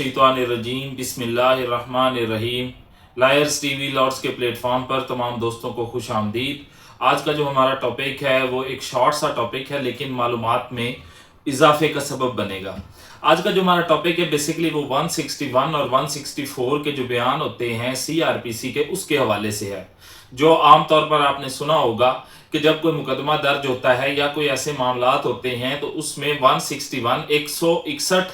मिनश्शैतानिर्रजीम बिस्मिल्लाहिर्रहमानिर्रहीम। Lawyers TV Lord's के platform पर तमाम दोस्तों को खुश आमदीद। आज का जो हमारा टॉपिक है वो एक शॉर्ट सा टॉपिक है, लेकिन मालूमात में इजाफे का सबब बनेगा। आज का जो हमारा टॉपिक है बेसिकली वो 161 और 164 के जो बयान होते हैं CRPC के, उसके हवाले से है। जो आम तौर पर आपने सुना होगा कि जब कोई मुकदमा दर्ज होता है या कोई ऐसे मामलात होते हैं तो उसमें 161,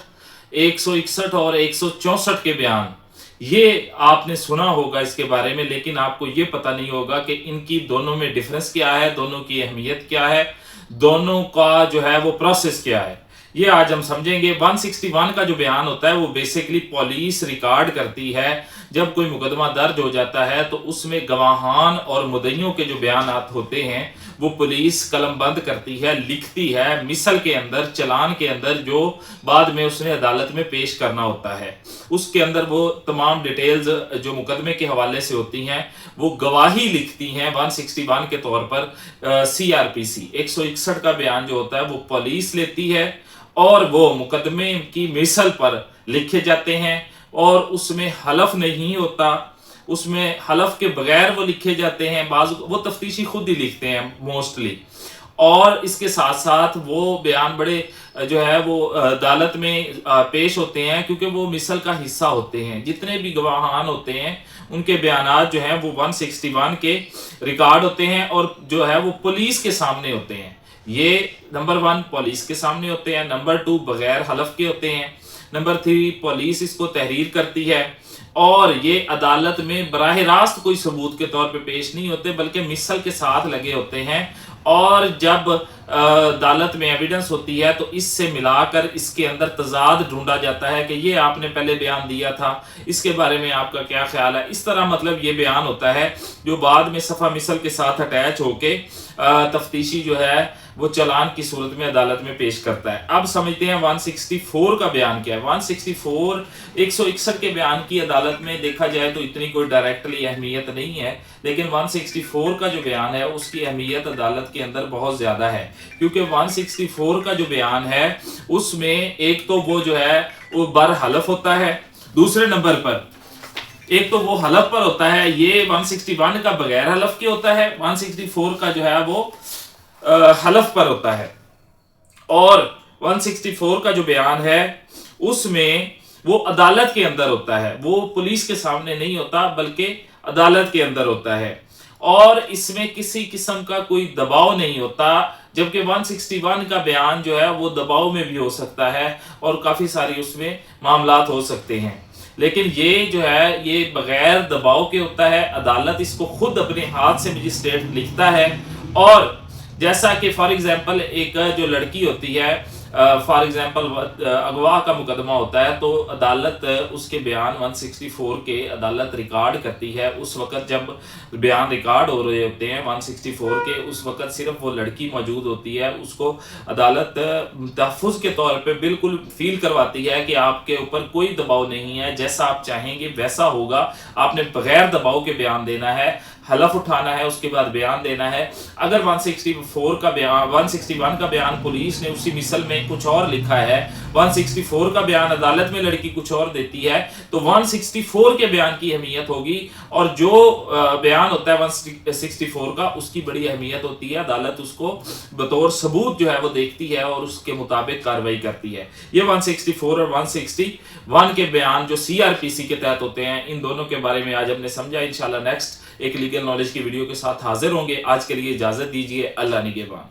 161 और 164 के बयान ये आपने सुना होगा इसके बारे में, लेकिन आपको ये पता नहीं होगा कि इनकी दोनों में डिफरेंस क्या है, दोनों की अहमियत क्या है, दोनों का जो है वो प्रोसेस क्या है, ये आज हम समझेंगे। 161 का जो बयान होता है वो बेसिकली पुलिस रिकॉर्ड करती है जब कोई मुकदमा दर्ज हो जाता है तो उसमें गवाहान और मुद्दइयों के जो बयानात होते हैं वो पुलिस कलमबंद करती है, लिखती है मिसल के अंदर, चलान के अंदर, जो बाद में उसने अदालत में पेश करना होता है। उसके अंदर वो तमाम डिटेल्स जो मुकदमे के हवाले से होती हैं वो गवाही लिखती हैं 161 के तौर पर। CRPC 161 का बयान जो होता है वो पुलिस लेती है और वो मुकदमे की मिसल पर लिखे जाते हैं और उसमें हलफ नहीं होता, उसमें हलफ के बगैर वो लिखे जाते हैं। बाज़ वो तफ्तीशी खुद ही लिखते हैं मोस्टली, और इसके साथ साथ वो बयान बड़े जो है वो अदालत में पेश होते हैं क्योंकि वो मिसल का हिस्सा होते हैं। जितने भी गवाहान होते हैं उनके बयानात जो हैं वो 161 के रिकॉर्ड होते हैं और जो है वो पुलिस के सामने होते हैं। ये नंबर 1 पुलिस के सामने होते हैं, नंबर 2 बगैर हलफ के होते हैं, नंबर 3 पुलिस इसको तहरीर करती है और ये अदालत में बराह रास्त कोई सबूत के तौर पे पेश नहीं होते बल्कि मिसल के साथ लगे होते हैं। और जब अदालत में एविडेंस होती है तो इससे मिलाकर इसके अंदर तजाद ढूंढा जाता है कि ये आपने पहले बयान दिया था, इसके बारे में आपका क्या ख्याल है। इस तरह मतलब ये बयान होता है जो बाद में सफ़ा मिसल के साथ अटैच होके तफ्तीशी जो है वो चलान की सूरत में अदालत में पेश करता है। अब समझते हैं 164 का बयान क्या है। 164 161 के बयान की अदालत में देखा जाए तो इतनी कोई डायरेक्टली अहमियत नहीं है, लेकिन 164 का जो बयान है उसकी अहमियत अदालत के अंदर बहुत ज़्यादा है, क्योंकि 164 का जो बयान है उसमें एक तो वो जो है वो बर हलफ होता है, दूसरे नंबर पर एक तो वो हलफ पर होता है। ये 161 का बगैर हलफ के होता है, 164 का जो है वो हलफ पर होता है। और 164 का जो बयान है उसमें वो अदालत के अंदर होता है, वो पुलिस के सामने नहीं होता बल्कि अदालत के अंदर होता है और इसमें किसी किस्म का कोई दबाव नहीं होता। जबकि 161 का बयान जो है वो दबाव में भी हो सकता है और काफ़ी सारी उसमें मामलात हो सकते हैं, लेकिन ये जो है ये बगैर दबाव के होता है। अदालत इसको खुद अपने हाथ से मजिस्ट्रेट लिखता है और जैसा कि फॉर एग्जांपल एक जो लड़की होती है, फॉर एग्जांपल अगवा का मुकदमा होता है तो अदालत उसके बयान 164 के अदालत रिकॉर्ड करती है। उस वक़्त जब बयान रिकॉर्ड हो रहे होते हैं 164 के, उस वक़्त सिर्फ वो लड़की मौजूद होती है। उसको अदालत तहफ़्फ़ुज़ के तौर पे बिल्कुल फील करवाती है कि आपके ऊपर कोई दबाव नहीं है, जैसा आप चाहेंगे वैसा होगा, आपने बगैर दबाव के बयान देना है, हलफ उठाना है, उसके बाद बयान देना है। अगर 164 का बयान 161 का बयान पुलिस ने उसी मिसल में कुछ और लिखा है, 164 का बयान अदालत में लड़की कुछ और देती है, तो 164 के बयान की अहमियत होगी और जो बयान होता है 164 का उसकी बड़ी अहमियत होती है। अदालत उसको बतौर सबूत जो है वो देखती है और उसके मुताबिक कार्रवाई करती है। ये 164 और 161 के बयान जो CRPC के तहत होते हैं, इन दोनों के बारे में आज हमने समझा। इंशाल्लाह नेक्स्ट एक लीगल नॉलेज की वीडियो के साथ हाजिर होंगे। आज के लिए इजाजत दीजिए। अल्लाह निगहबान।